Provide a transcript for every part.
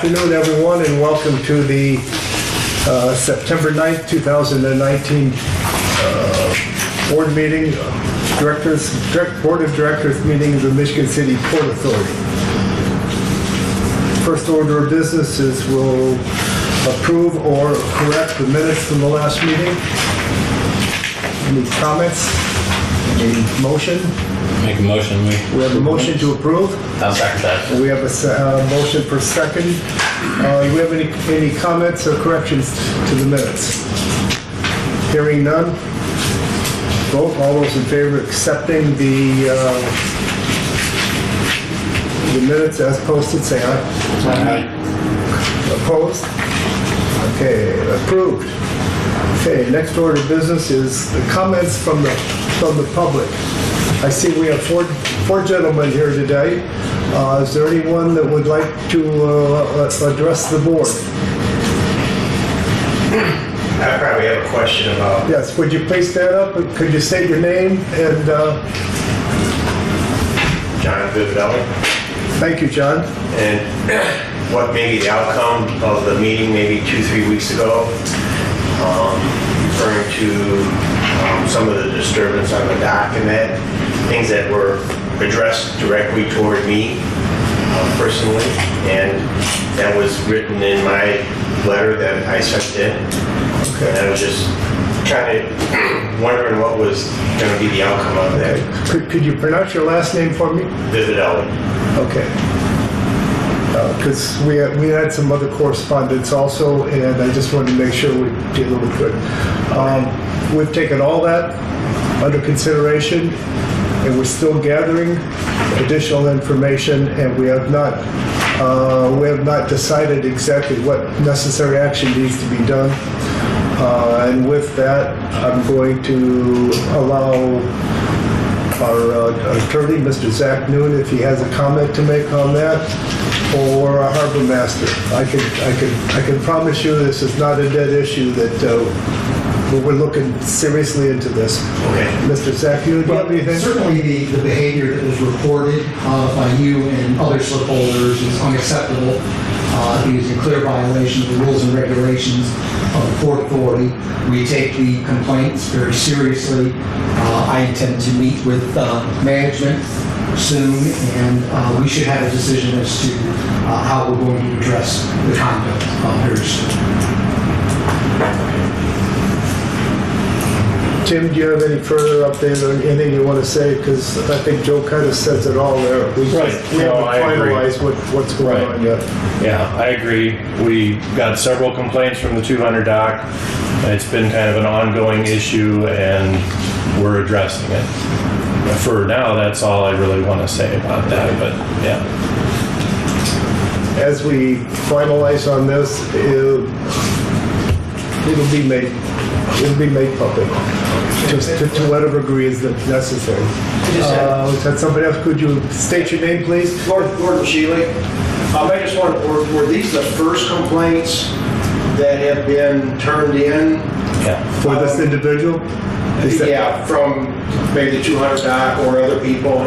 afternoon, everyone, and welcome to the September 9th, 2019 board meeting, Board of Directors meeting of the Michigan City Port Authority. First order of business is we'll approve or correct the minutes from the last meeting. Any comments? Any motion? Make a motion. We have a motion to approve. I'll second that. We have a motion for second. Do we have any comments or corrections to the minutes? Hearing none. Vote. All those in favor of accepting the minutes as posted, say aye. Aye. Opposed? Okay, approved. Okay, next order of business is the comments from the public. I see we have four gentlemen here today. Is there anyone that would like to address the board? I probably have a question about... Yes, would you please stand up? Could you state your name and... John Vividelli. Thank you, John. And what maybe the outcome of the meeting maybe 2-3 weeks ago, referring to some of the disturbance on the dock and that, things that were addressed directly toward me personally, and that was written in my letter that I sent in. Okay. And I was just kind of wondering what was going to be the outcome of that. Could you pronounce your last name for me? Vividelli. Okay. Because we had some other correspondence also, and I just wanted to make sure we did what we could. We've taken all that under consideration, and we're still gathering additional information, and we have not decided exactly what necessary action needs to be done. And with that, I'm going to allow our attorney, Mr. Zach Noon, if he has a comment to make on that, or a harbor master. I can promise you this is not a dead issue, that we're looking seriously into this. Okay. Mr. Zach Noon, do you have anything? Certainly the behavior that was reported by you and other slipholders is unacceptable. It is in clear violation of the rules and regulations of the Port Authority. We take the complaints very seriously. I intend to meet with management soon, and we should have a decision as to how we're going to address the conduct very soon. Tim, do you have any further update or anything you want to say? Because I think Joe kind of says it all there. We haven't finalized what's going on yet. Yeah, I agree. We got several complaints from the 200 dock. It's been kind of an ongoing issue, and we're addressing it. For now, that's all I really want to say about that, but yeah. As we finalize on this, it'll be made public to whatever degree is necessary. Had somebody else, could you state your name, please? Gordon Shealy. I just wondered, were these the first complaints that have been turned in? Yeah. For this individual? Yeah, from maybe the 200 dock or other people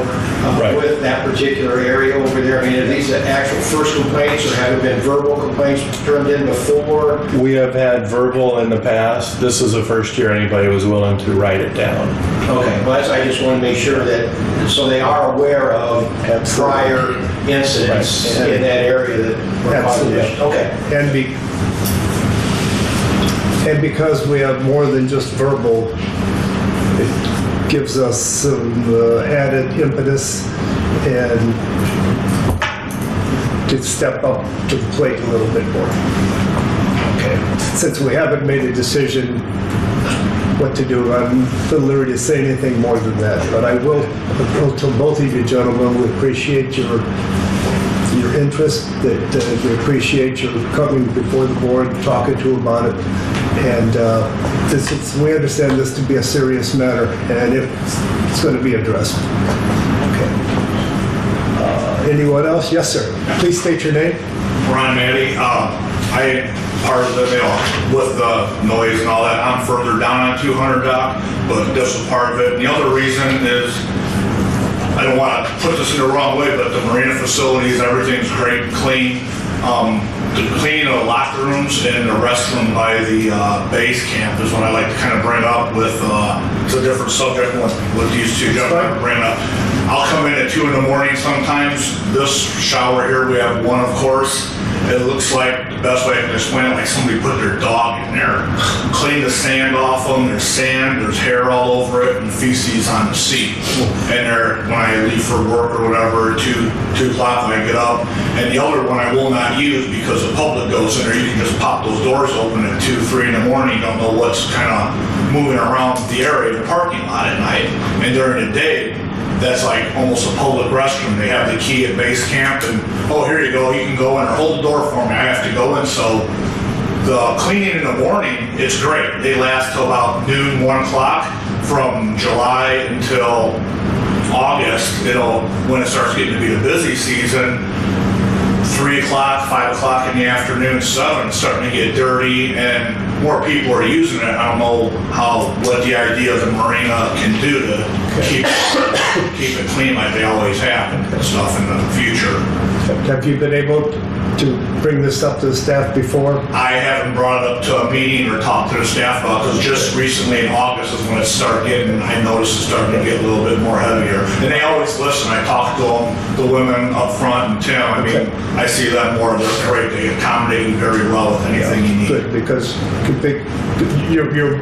with that particular area over there. I mean, are these the actual first complaints, or have there been verbal complaints turned in before? We have had verbal in the past. This is the first year anybody was willing to write it down. Okay, well, I just want to make sure that, so they are aware of prior incidents in that area that were caused. Okay. And because we have more than just verbal, it gives us some added impetus and to step up to the plate a little bit more. Okay. Since we haven't made a decision what to do, I'm not liberty to say anything more than that. But I will tell both of you gentlemen, we appreciate your interest, that we appreciate your coming before the board, talking to about it. And we understand this to be a serious matter, and it's going to be addressed. Okay. Anyone else? Yes, sir. Please state your name. Ron Maddy. I part of the, with the noise and all that, I'm further down on 200 dock, but this is part of it. And the other reason is, I don't want to put this in the wrong way, but the marina facilities, everything's great, clean. cleaning of the locker rooms and the restroom by the base camp is what I like to kind of bring up with, it's a different subject with these two gentlemen bring up. I'll come in at 2 in the morning sometimes. This shower here, we have one, of course. It looks like, the best way I can explain it, like somebody put their dog in there. Clean the sand off them. There's sand, there's hair all over it, and feces on the seat. And there, when I leave for work or whatever, 2 o'clock when I get up. And the other one I will not use because the public goes in there. You can just pop those doors open at 2, 3 in the morning. You don't know what's kind of moving around the area, the parking lot at night. And during the day, that's like almost a public restroom. They have the key at base camp and, oh, here you go, you can go in or hold the door for me, I have to go in. So the cleaning in the morning, it's great. They last till about noon, 1 o'clock from July until August. When it starts getting to be the busy season, 3 o'clock, 5 o'clock in the afternoon, 7, it's starting to get dirty and more people are using it. I don't know what the idea of the marina can do to keep it clean like they always have and stuff in the future. Have you been able to bring this up to the staff before? I haven't brought it up to a meeting or talked to the staff about it because just recently in August is when it started getting, I noticed it's starting to get a little bit more heavier. And they always listen. I talk to them, the women up front and Tim. I mean, I see that more. They're great. They accommodate you very well with anything you need. Good, because you're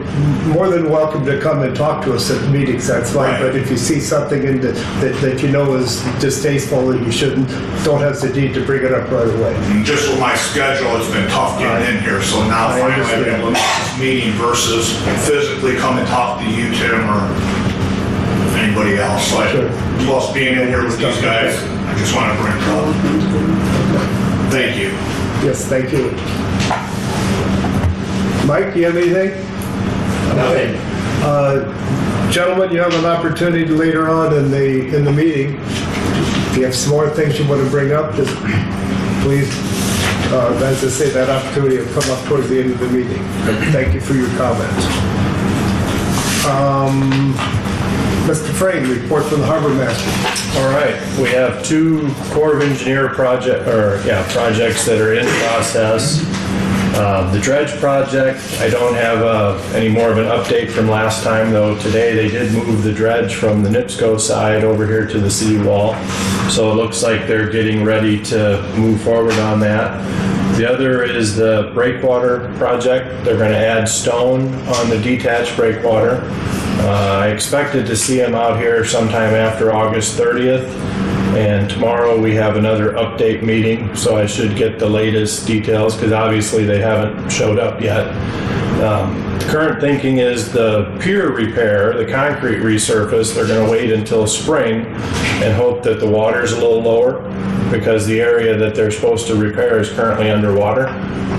more than welcome to come and talk to us at meetings, that's fine. Right. But if you see something in that you know is distasteful and you shouldn't, don't hesitate to bring it up right away. And just with my schedule, it's been tough getting in here. So now finally I've been able to make this meeting versus physically come and talk to you, Tim, or anybody else. So plus being in here with these guys, I just want to bring it up. Thank you. Yes, thank you. Mike, do you have anything? Nothing. Gentlemen, you have an opportunity later on in the meeting. If you have some more things you want to bring up, just please, as I say, that opportunity will come up towards the end of the meeting. Thank you for your comments. Mr. Frame, report from the Harbor Master. All right, we have 2 Corps of Engineer projects that are in process. The dredge project, I don't have any more of an update from last time, though today they did move the dredge from the NIPSCO side over here to the city wall. So it looks like they're getting ready to move forward on that. The other is the breakwater project. They're going to add stone on the detached breakwater. I expected to see them out here sometime after August 30th. And tomorrow we have another update meeting, so I should get the latest details because obviously they haven't showed up yet. The current thinking is the pier repair, the concrete resurface, they're going to wait until spring and hope that the water's a little lower because the area that they're supposed to repair is currently underwater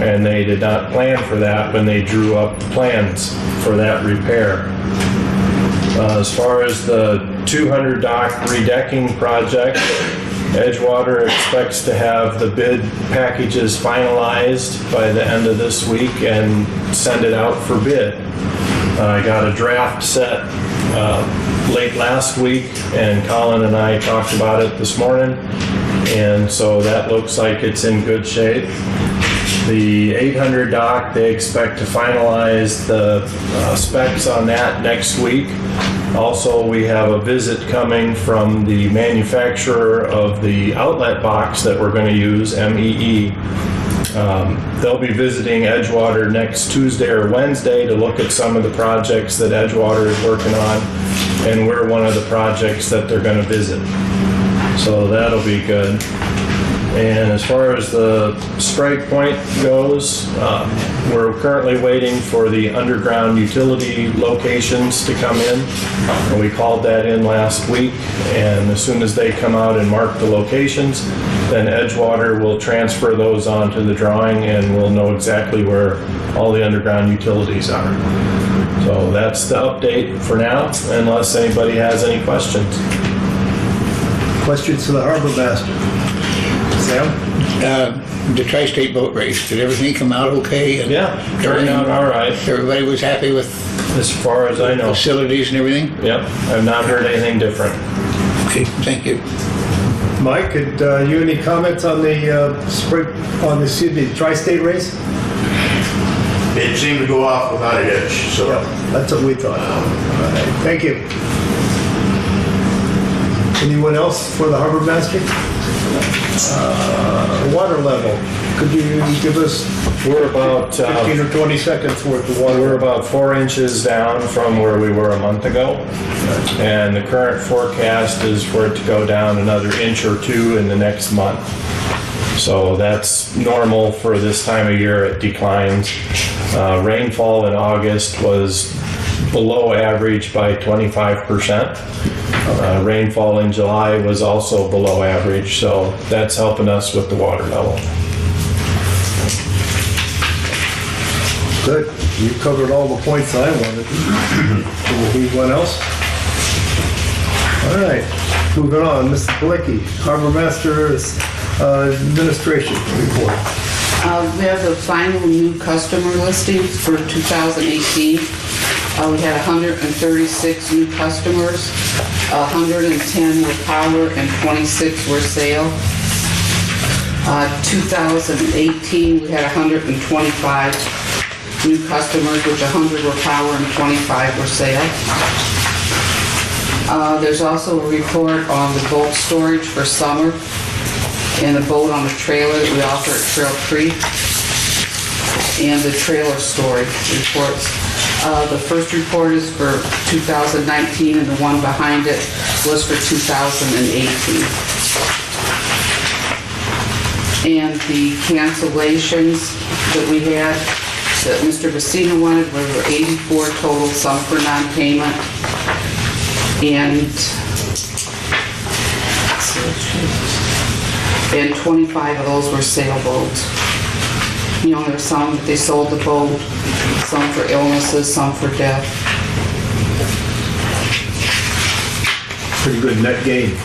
and they did not plan for that when they drew up plans for that repair. As far as the 200 dock redecking project, Edgewater expects to have the bid packages finalized by the end of this week and send it out for bid. I got a draft set late last week and Colin and I talked about it this morning, and so that looks like it's in good shape. The 800 dock, they expect to finalize the specs on that next week. Also, we have a visit coming from the manufacturer of the outlet box that we're going to use, MEE. They'll be visiting Edgewater next Tuesday or Wednesday to look at some of the projects that Edgewater is working on, and we're one of the projects that they're going to visit. So that'll be good. And as far as the strike point goes, we're currently waiting for the underground utility locations to come in. And we called that in last week. And as soon as they come out and mark the locations, then Edgewater will transfer those onto the drawing and we'll know exactly where all the underground utilities are. So that's the update for now, unless anybody has any questions. Questions to the Harbor Master? Sam? The Tri-State Boat Race, did everything come out okay? And Yeah, turned out all right, everybody was happy with as far as I know. facilities and everything? Yep, I've not heard anything different. Okay, thank you. Mike, you any comments on the tri-state race? It seemed to go off without a hitch, so. Yeah, that's what we thought. All right, thank you. Anyone else for the harbor master? Water level. Could you give us We're about 15 or 20 seconds worth of water? we're about 4 inches down from where we were a month ago, and the current forecast is for it to go down another inch or two in the next month. So that's normal for this time of year. It declines. Rainfall in August was below average by 25%. Rainfall in July was also below average, so that's helping us with the water level. Good. You covered all the points I wanted. Anyone else? All right. Moving on. Mr. Palicki, Harbor Master's Administration Report. We have the final new customer listings for 2018. We had 136 new customers, 110 were power and 26 were sale. 2018, we had 125 new customers, which 100 were power and 25 were sale. There's also a report on the boat storage for summer and the boat on the trailer that we offer at Trail Creek, and the trailer storage reports. The first report is for 2019, and the one behind it was for 2018. And the cancellations that we had, that Mr. Vecina wanted, were 84 total, some for non-payment, and 25 of those were sailboats. You know, there's some that they sold the boat, some for illnesses, some for death. Pretty good net gain. And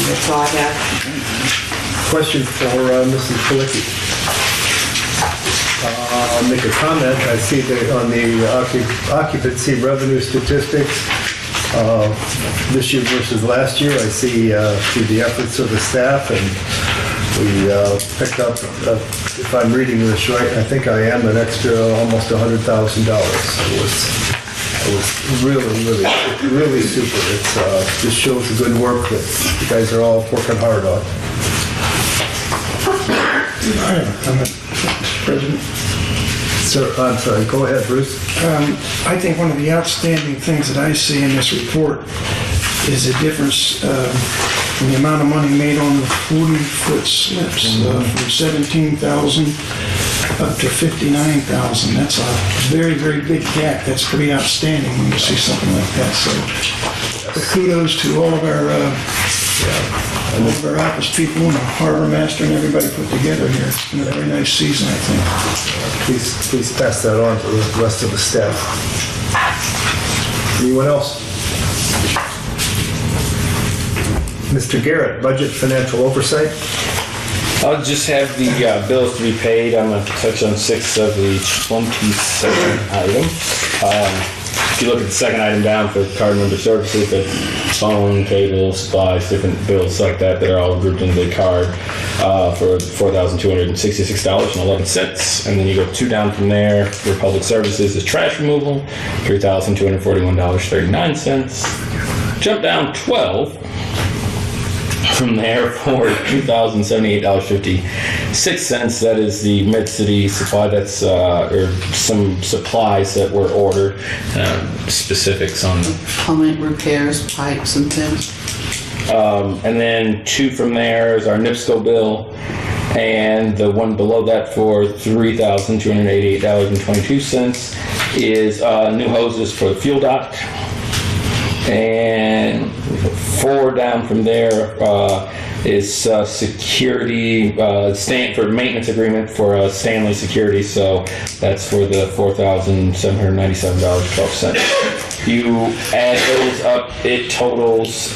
that's all I have. Question for Mrs. Palicki. I'll make a comment. I see that on the occupancy revenue statistics, this year versus last year, I see through the efforts of the staff, and we picked up, if I'm reading this right, I think I am, an extra almost $100,000. It was really super. It just shows the good work that you guys are all working hard on. I have a comment, Mr. President. Sir, I'm sorry, go ahead, Bruce. I think one of the outstanding things that I see in this report is a difference in the amount of money made on the 40-foot slips, from 17,000 up to 59,000. That's a very, very big gap. That's pretty outstanding when you see something like that. So kudos to all of our office people and the harbor master and everybody put together here. It's been a very nice season, I think. Please pass that on to the rest of the staff. Anyone else? Mr. Garrett, Budget Financial Oversight. I'll just have the bills to be paid. I'm going to touch on 6 of the 22nd item. If you look at the second item down for card member services, that's phone, cable, supplies, different bills like that are all grouped into the card for $4,266.11. And then you go 2 down from there for public services is trash removal, $3,241.39. Jump down 12 from there for $2,078.56. That is the Mid-City supply. That's or some supplies that were ordered. Specifics on them. Plumbing repairs, pipes and things. And then 2 from there is our NIPSCO bill, and the one below that for $3,288.22 is new hoses for the fuel dock. And 4 down from there is security, for maintenance agreement for Stanley Security, so that's for the $4,797.12. You add those up, it totals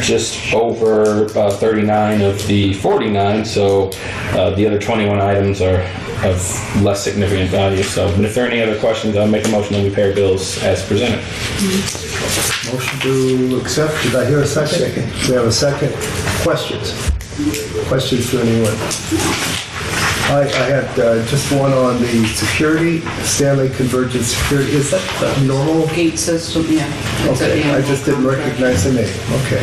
just over 39 of the 49, so the other 21 items are of less significant value. So, and if there are any other questions, I'll make a motion that we pay our bills as presented. Motion to accept, did I hear a second? Second. We have a second. Questions? Questions to anyone? I had just one on the security, Stanley Convergence Security. Is that normal? Gate system, yeah. It's at the Okay, I end. just didn't recognize the name. Okay.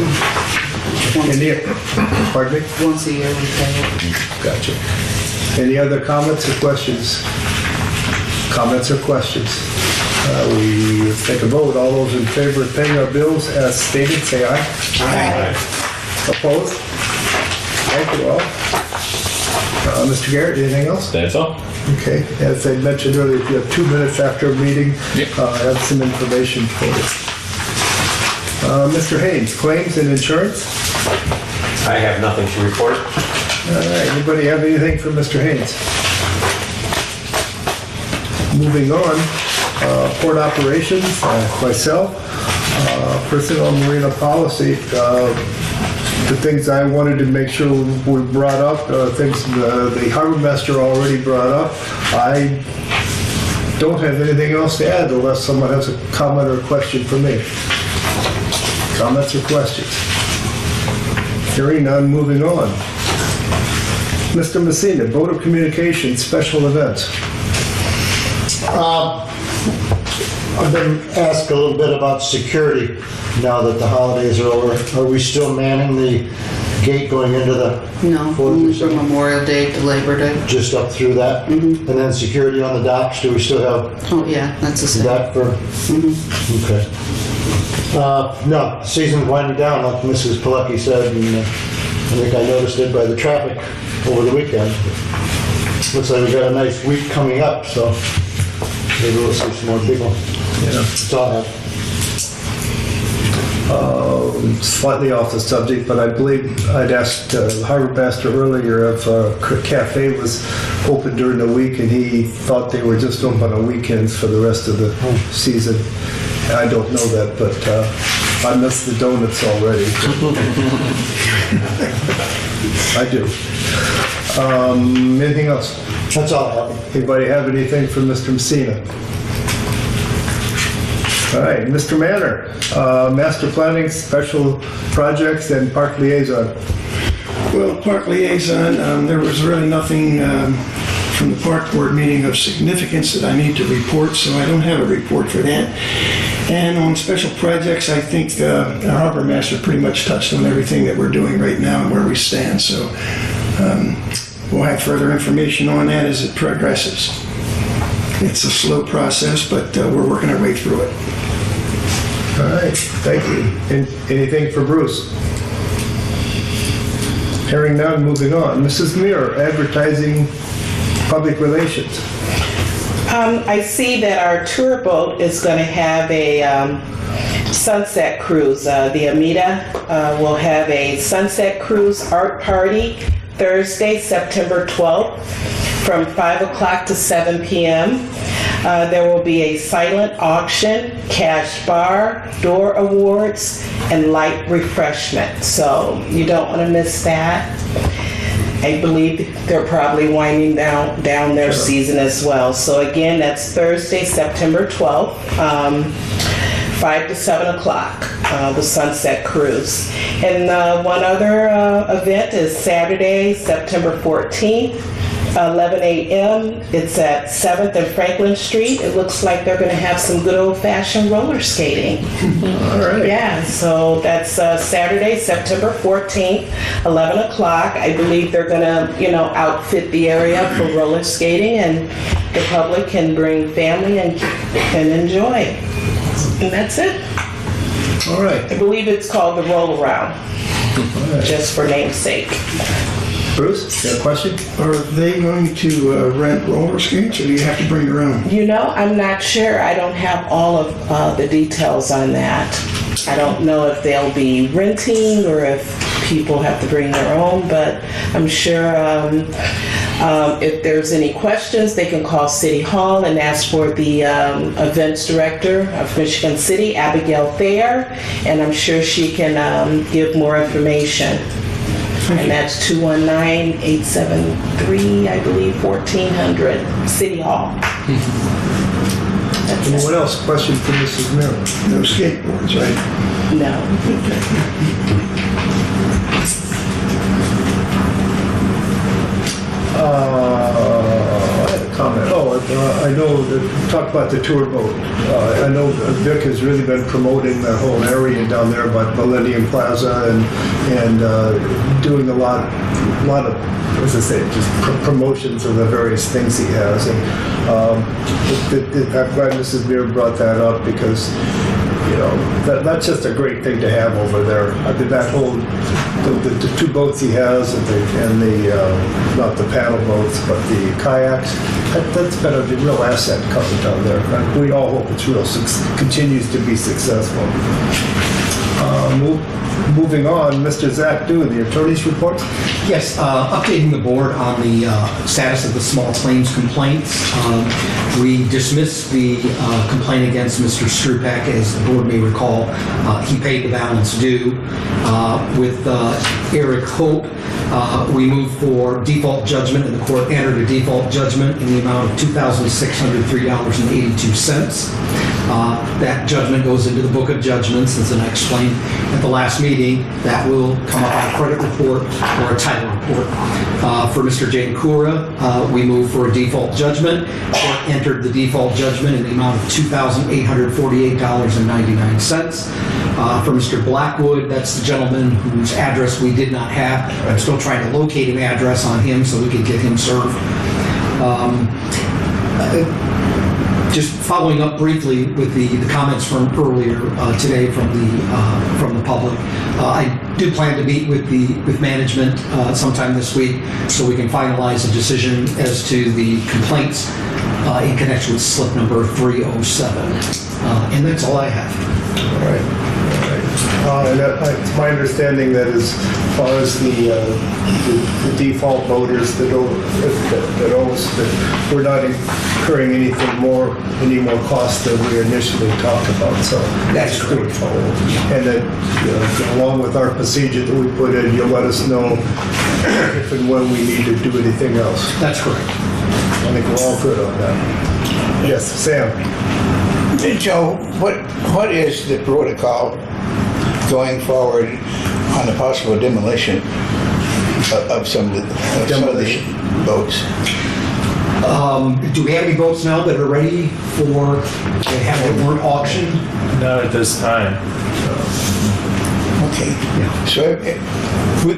Pardon me? Once a year we pay it. Gotcha. Any other comments or questions? Comments or questions? We take a vote. All those in favor of paying our bills as stated, say aye. Aye. Opposed? Thank you all. Mr. Garrett, anything else? That's all. Okay, as I mentioned earlier, if you have 2 minutes after a meeting, I have some information for you. Mr. Haynes, claims and insurance? I have nothing to report. All right, anybody have anything for Mr. Haynes? Moving on, port operations, myself, personnel marina policy, the things I wanted to make sure were brought up, things the harbor master already brought up. I don't have anything else to add unless someone has a comment or question for me. Comments or questions? Hearing none, moving on. Mr. Messina, Board of Communications, special events. I've been asked a little bit about security now that the holidays are over. Are we still manning the gate going into the No, 4th only of from December? Memorial Day to Labor Day. Just up through that? And then security on the docks, do we still have Oh, yeah, that's the same. that for? Okay. No, season's winding down, like Mrs. Pilecki said, and I think I noticed it by the traffic over the weekend. Looks like we got a nice week coming up, so maybe we'll see some more people. Yeah. That's all I have. Slightly off the subject, but I believe I'd asked the harbor master earlier if cafe was open during the week, and he thought they were just open on weekends for the rest of the season. I don't know that, but I miss the donuts already. I do. Anything else? That's all I have. Anybody have anything for Mr. Messina? All right, Mr. Manor, Master Planning, Special Projects, and Park Liaison. Well, Park Liaison, there was really nothing from the Park Board meeting of significance that I need to report, so I don't have a report for that. And on special projects, I think our Harbor Master pretty much touched on everything that we're doing right now and where we stand, so we'll have further information on that as it progresses. It's a slow process, but we're working our way through it. All right, thank you. Anything for Bruce? Hearing none, moving on. Mrs. Muir, Advertising, Public Relations. I see that our tour boat is going to have a sunset cruise. The Amita will have a sunset cruise art party Thursday, September 12th from 5 o'clock to 7 p.m. There will be a silent auction, cash bar, door awards, and light refreshment. So you don't want to miss that. I believe they're probably winding down their season as well. So again, that's Thursday, September 12th, 5 to 7 o'clock, the Sunset Cruise. And one other event is Saturday, September 14th, 11 a.m. It's at 7th and Franklin Street. It looks like they're going to have some good old-fashioned roller skating. All right. Yeah, so that's Saturday, September 14th, 11 o'clock. I believe they're going to, outfit the area for roller skating, and the public can bring family and enjoy. And that's it. All right. I believe it's called the Roll Around, just for namesake. Bruce, you have a question? Are they going to rent roller skates, or do you have to bring your own? I'm not sure. I don't have all of the details on that. I don't know if they'll be renting or if people have to bring their own, but I'm sure if there's any questions, they can call City Hall and ask for the events director of Michigan City, Abigail Thayer, and I'm sure she can give more information. And that's 219-873, I believe, 1400 City Hall. That's Anyone else? Question for Mrs. Miller? No skateboards, right? No. I had a comment. I know that, talk about the tour boat. I know Vic has really been promoting that whole area down there by Millennium Plaza and doing a lot of, as I say, just promotions of the various things he has. And I'm glad Mrs. Beer brought that up because, you know, that's just a great thing to have over there. I mean, that whole, the two boats he has and the not the paddle boats, but the kayaks, that's been a real asset coming down there. We all hope it's continues to be successful. Moving on, Mr. Zach Dew, the attorney's report. Yes, updating the board on the status of the small claims complaints. We dismissed the complaint against Mr. Strupek, as the board may recall. He paid the balance due. With Eric Hope, we moved for default judgment, and the court entered a default judgment in the amount of $2,603.82. That judgment goes into the book of judgments, as I explained at the last meeting. That will come up on a credit report or a title report. For Mr. Jane Kura, we moved for a default judgment. Court entered the default judgment in the amount of $2,848.99. For Mr. Blackwood, that's the gentleman whose address we did not have. I'm still trying to locate an address on him so we can get him served. Just following up briefly with the comments from earlier today from the public, I do plan to meet with management sometime this week so we can finalize a decision as to the complaints in connection with slip number 307. And that's all I have. All right. And it's my understanding that as far as the default voters that we're not incurring any more costs than we initially talked about. So that's good. And that, you know, along with our procedure that we put in, you'll let us know if and when we need to do anything else. That's correct. I think we're all good on that. Yes, Sam. Joe, what is the protocol going forward on the possible demolition of some of the boats? Do we have any boats now that are ready for, that weren't auctioned? Not at this time. Okay. Yeah. So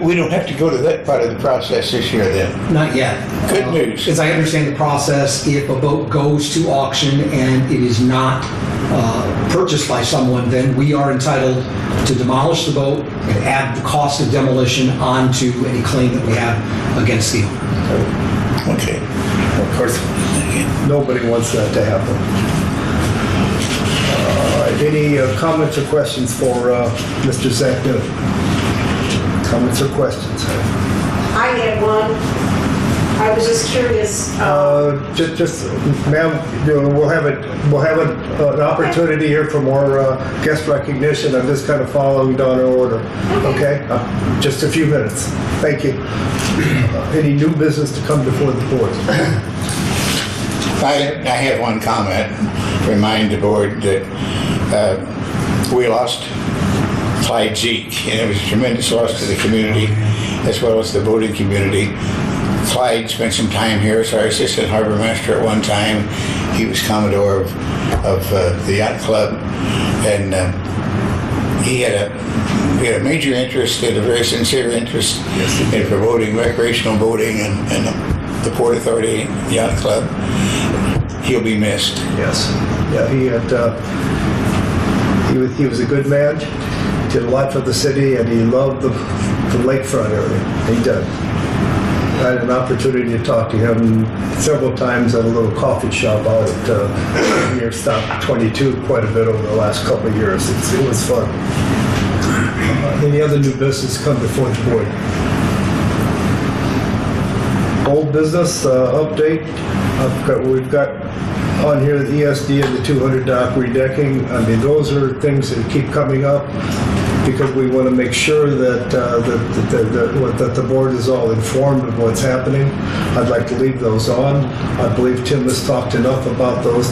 we don't have to go to that part of the process this year then? Not yet. Good news. As I understand the process, if a boat goes to auction and it is not purchased by someone, then we are entitled to demolish the boat and add the cost of demolition onto any claim that we have against the owner. Okay. Of course, nobody wants that to happen. Any comments or questions for Mr. Zakno? Comments or questions? I had one. I was just curious. Just, ma'am, we'll have an opportunity here for more guest recognition. I'm just kind of following down our order. Okay? Just a few minutes. Thank you. Any new business to come before the board? I have one comment. Remind the board that we lost Clyde Zeke, and it was a tremendous loss to the community as well as the boating community. Clyde spent some time here as our assistant harbor master at one time. He was commodore of the yacht club, and he had a major interest, a very sincere interest in promoting recreational boating and the Port Authority Yacht Club. He'll be missed. Yes. Yeah, he was a good man, did a lot for the city, and he loved the lakefront area. He did. I had an opportunity to talk to him several times at a little coffee shop out at near Stop 22 quite a bit over the last couple of years. It was fun. Any other new business come before the board? Old business update. We've got on here the ESD and the 200 dock redecking. I mean, those are things that keep coming up. because we want to make sure that that the board is all informed of what's happening. I'd like to leave those on. I believe Tim has talked enough about those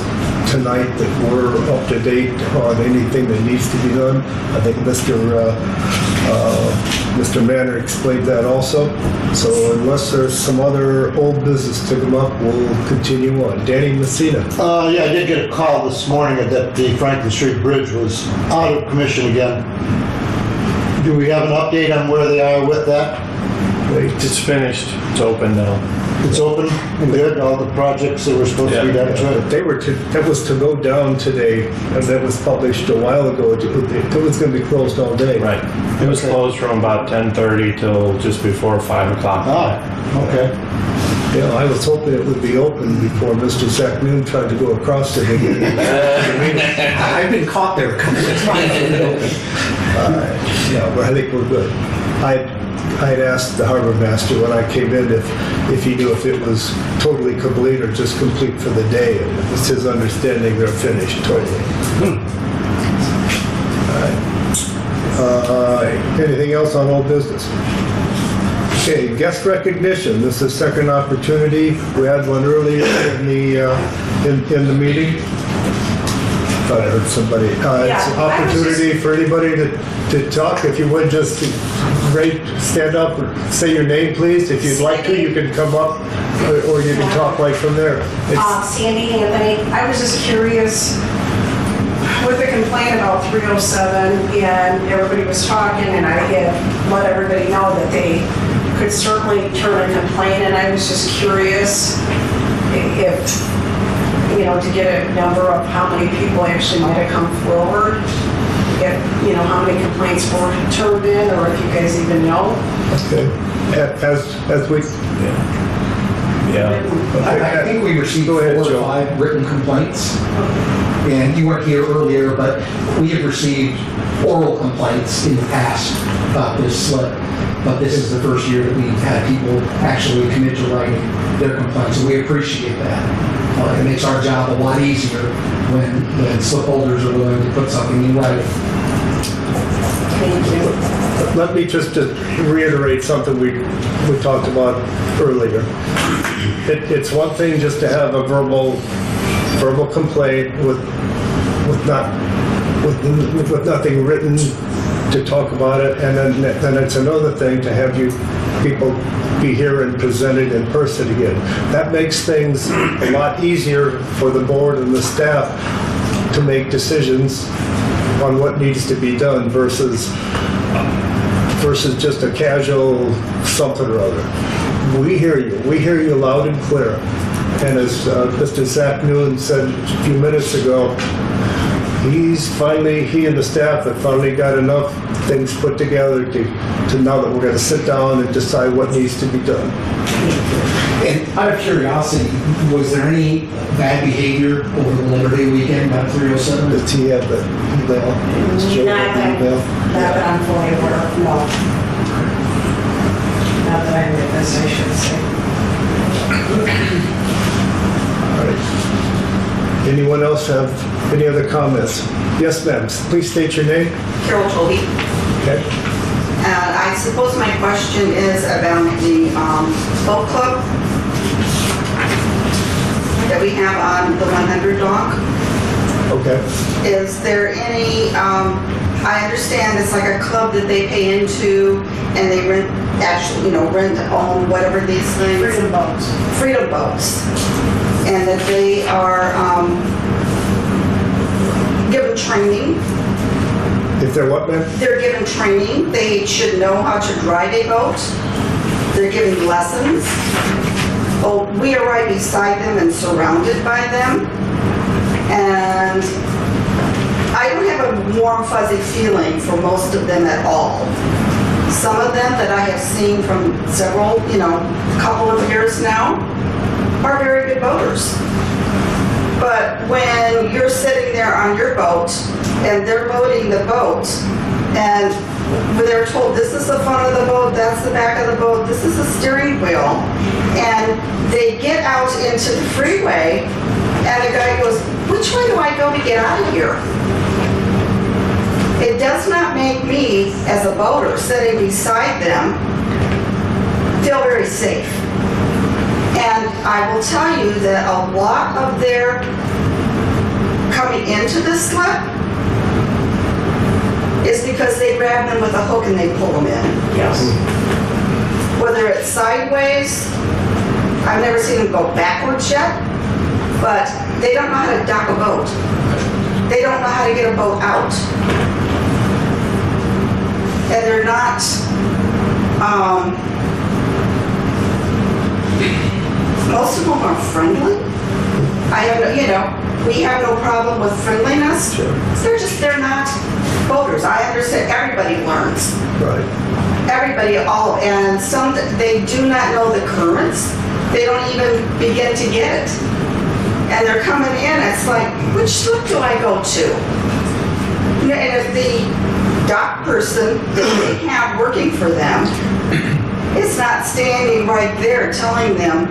tonight that we're up to date on anything that needs to be done. I think Mr. Manner explained that also. So unless there's some other old business to come up, we'll continue on. Danny Messina. Yeah, I did get a call this morning that the Franklin Street Bridge was out of commission again. Do we have an update on where they are with that? It's finished. It's open now. It's open and good, all the projects that were supposed to be done to it? That was to go down today, and that was published a while ago. It was going to be closed all day. Right. It was closed from about 10:30 till just before 5 o'clock. Ah, okay. Yeah, I was hoping it would be open before Mr. Zach Noon tried to go across it again. I've been caught there a couple of times. Yeah, but I think we're good. I'd asked the harbor master when I came in if he knew if it was totally complete or just complete for the day. And it's his understanding they're finished totally. All right. Anything else on old business? Okay, guest recognition. This is second opportunity. We had one earlier in the meeting. Thought I heard somebody. It's an opportunity for anybody to talk. If you would just stand up or say your name, please. If you'd like to, you can come up or you can talk right from there. Sandy Anthony, I was just curious with the complaint about 307, and everybody was talking, and I had let everybody know that they could certainly turn a complaint, and I was just curious if, to get a number of how many people actually might have come forward, if, how many complaints were turned in, or if you guys even know. Okay. As we... I think we received 4 or 5 written complaints. And you weren't here earlier, but we have received oral complaints in the past about this slip. But this is the first year that we've had people actually commit to writing their complaints, and we appreciate that. It makes our job a lot easier when slip holders are willing to put something in writing. Thank you. Let me just reiterate something we talked about earlier. It's one thing just to have a verbal complaint with nothing written to talk about it, and then it's another thing to have you people be here and presented in person again. That makes things a lot easier for the board and the staff to make decisions on what needs to be done versus just a casual something or other. We hear you loud and clear. And as Mr. Zach Noon said a few minutes ago, he and the staff have finally got enough things put together to now that we're going to sit down and decide what needs to be done. And out of curiosity, was there any bad behavior over the Labor Day weekend about 307? Does he have the email? Not that I'm fully aware of, no. Not that I witnessed, I should say. All right. Anyone else have any other comments? Yes, ma'am. Please state your name. Carol Toby. Okay. I suppose my question is about the boat club that we have on the 100 dock. Okay. Is there any, I understand it's like a club that they pay into and they rent, own whatever these things. Freedom boats. Freedom boats. And that they are given training. If they're what, ma'am? They're given training. They should know how to drive a boat. They're given lessons. Well, we are right beside them and surrounded by them. And I don't have a warm, fuzzy feeling for most of them at all. Some of them that I have seen from several, couple of years now, are very good boaters. But when you're sitting there on your boat and they're loading the boat and they're told this is the front of the boat, that's the back of the boat, this is the steering wheel, and they get out into the freeway and the guy goes, which way do I go to get out of here? it does not make me, as a boater, sitting beside them, feel very safe. And I will tell you that a lot of their coming into the slip is because they grab them with a hook and they pull them in. Yes. Whether it's sideways, I've never seen them go backwards yet, but they don't know how to dock a boat. They don't know how to get a boat out. And they're not, most of them are friendly. I have, we have no problem with friendliness. Sure. They're not boaters. I understand everybody learns. Right. Everybody, and some, they do not know the currents. They don't even begin to get it. And they're coming in, it's like, which slip do I go to? And if the dock person that they have working for them is not standing right there telling them,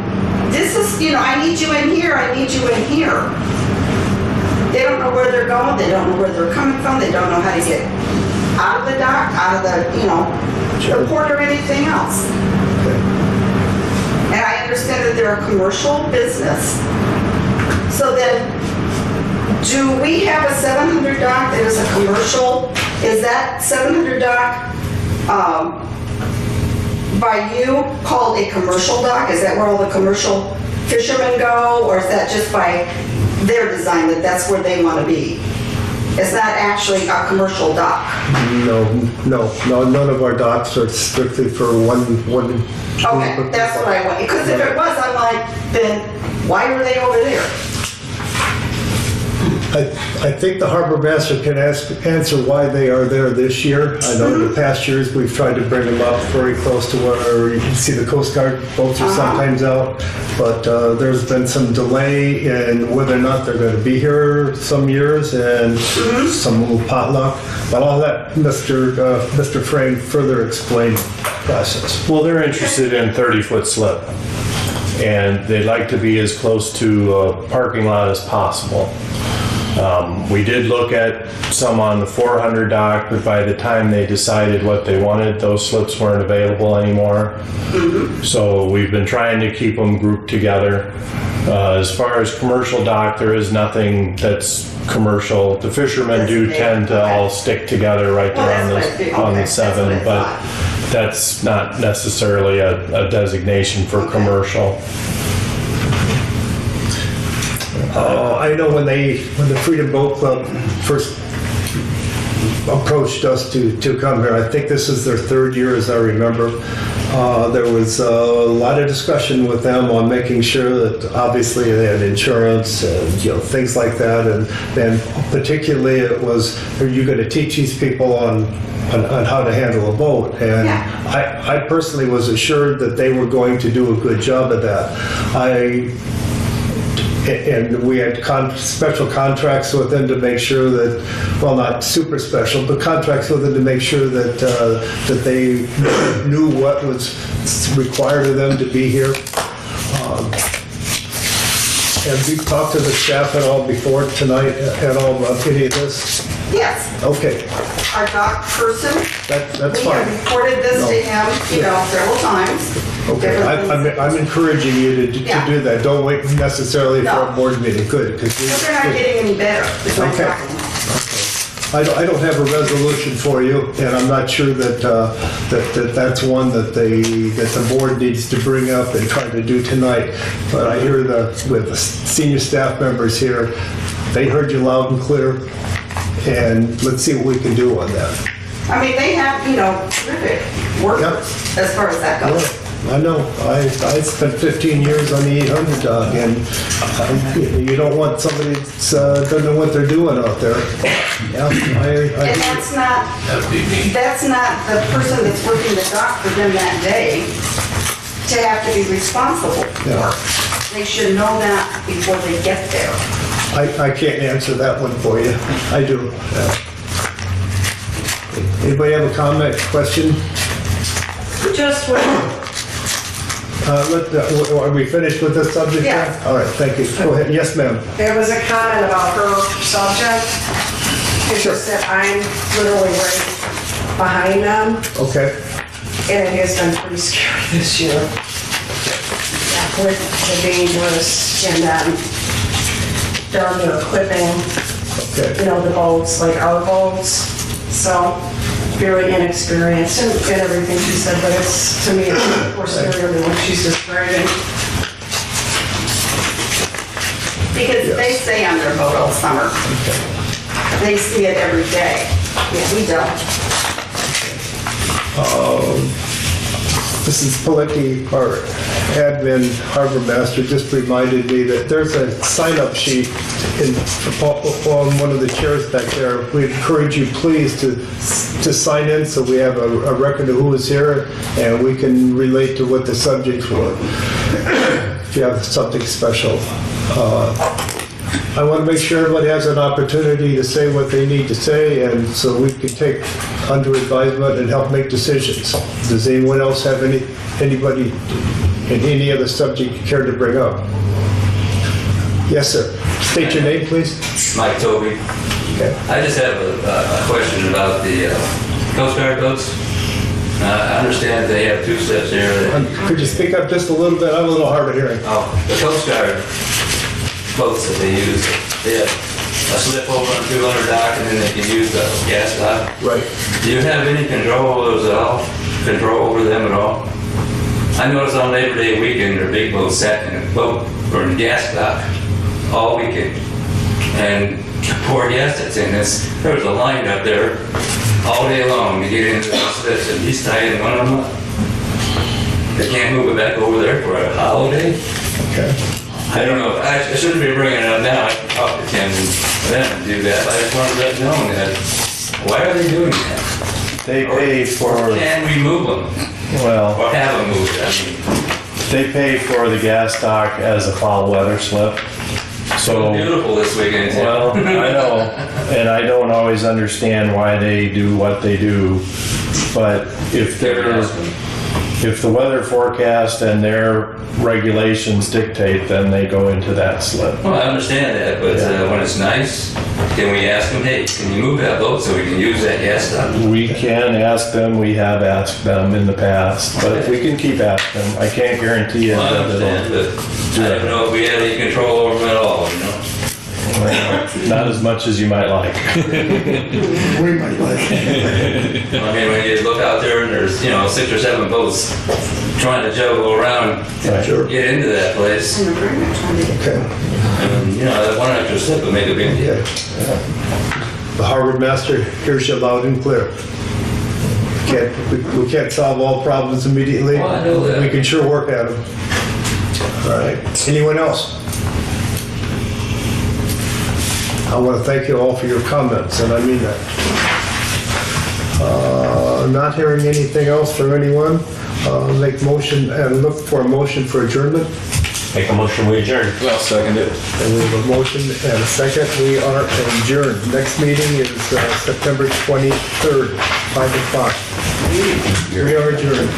this is, I need you in here, I need you in here. They don't know where they're going, they don't know where they're coming from, they don't know how to get out of the dock, out of the, the port or anything else. And I understand that they're a commercial business. So then, do we have a 700 dock that is a commercial? Is that 700 dock by you called a commercial dock? Is that where all the commercial fishermen go? Or is that just by their design that that's where they want to be? It's not actually a commercial dock? No, none of our docks are strictly for one Okay, that's what I want. Because if it was, I'm like, then why were they over there? I think the harbor master can answer why they are there this year. I know in the past years, we've tried to bring them up very close to where you can see the Coast Guard boats are sometimes out, but there's been some delay in whether or not they're going to be here some years and some little potluck. But all that, Mr. Frame further explained the process. Well, they're interested in 30-foot slip, and they'd like to be as close to a parking lot as possible. We did look at some on the 400 dock, but by the time they decided what they wanted, those slips weren't available anymore. So we've been trying to keep them grouped together. As far as commercial dock, there is nothing that's commercial. The fishermen do tend to all stick together right there on the 7, but that's not necessarily a designation for commercial. I know when the Freedom Boat Club first approached us to come here, I think this is their 3rd year, as I remember. There was a lot of discussion with them on making sure that obviously they had insurance and things like that, and particularly it was, are you going to teach these people on how to handle a boat? And I personally was assured that they were going to do a good job of that. And we had special contracts with them to make sure that, well, not super special, but contracts with them to make sure that that they knew what was required of them to be here. Have you talked to the staff at all before tonight at all about any of this? Yes. Okay. Our dock person, That's we fine. have reported this to him, several times. Okay, I'm encouraging you to do that. Don't wait necessarily for a board meeting. Good, because They're not getting any better, is my Okay. problem. I don't have a resolution for you, and I'm not sure that that's one that the board needs to bring up and try to do tonight. But I hear with the senior staff members here, they heard you loud and clear, and let's see what we can do on that. I mean, they have, terrific workers as far as that goes. I know. I spent 15 years on the 800 dock, and you don't want somebody that doesn't know what they're doing out there. Yeah, And that's not the person that's working the dock for them that day to have to be responsible for. Yeah. They should know that before they get there. I can't answer that one for you. I do. Anybody have a comment, question? Just what, Are we finished with this subject? Yeah. All right, thank you. Go ahead. Yes, ma'am. there was a comment about her subject, It's just that I'm literally right behind them, Okay, and it has been pretty scary this year. Yeah, with the dangerous and down to equipping, okay. you know, the boats, like our boats. So very inexperienced and everything she said, but it's, to me, it's more scarier than what she's describing. Because they stay on their boat all summer. They see it every day. Yeah, we don't. Mrs. Pilecki, our admin harbor master, just reminded me that there's a sign-up sheet on one of the chairs back there. We encourage you, please, to sign in so we have a record of who is here and we can relate to what the subjects were. If you have something special. I want to make sure everybody has an opportunity to say what they need to say, and so we can take under advisement and help make decisions. Does anyone else have anybody in any other subject you care to bring up? Yes, sir. State your name, please. Mike Toby. Okay. I just have a question about the Coast Guard boats. I understand they have two slips here. Could you speak up just a little bit? I'm a little hard of hearing. Oh, the Coast Guard boats that they use, they have a slip over on 200 dock and then they can use the gas dock. Right. Do you have any control over those at all? Control over them at all? I noticed on Labor Day weekend, their big boats sat in a boat or in the gas dock all weekend. And pour gas that's in this, there was a line up there all day long to get into the slips, and he's tying one of them up. They can't move it back over there for a holiday? Okay. I don't know, I shouldn't be bringing it up now, I can talk to Tim and them and do that, but I just wanted to let you know that, why are they doing that? They pay for, Can we move them? well, Or have them moved, I mean. they pay for the gas dock as a foul weather slip. So, Beautiful this weekend, Tim. well, I know, and I don't always understand why they do what they do, but if the weather forecast and their regulations dictate, then they go into that slip. Well, I understand that, but when it's nice, can we ask them, hey, can you move that boat so we can use that gas dock? We can ask them, we have asked them in the past, but we can keep asking them. I can't guarantee it. Well, I understand, but I don't know if we had any control over them at all, you know? Not as much as you might like. We might like it. I mean, when you look out there and there's, 6 or 7 boats trying to juggle around, get into that place. Okay. And, that one extra slip would make a big deal. The harbor master hears you loud and clear. We can't solve all problems immediately. Well, I know that. We can sure work at them. All right. Anyone else? I want to thank you all for your comments, and I mean that. Not hearing anything else from anyone, make motion and look for a motion for adjournment. Make a motion, we adjourn. Well, second it. And we have a motion and a second. We are adjourned. Next meeting is September 23rd, 5 o'clock. We are adjourned.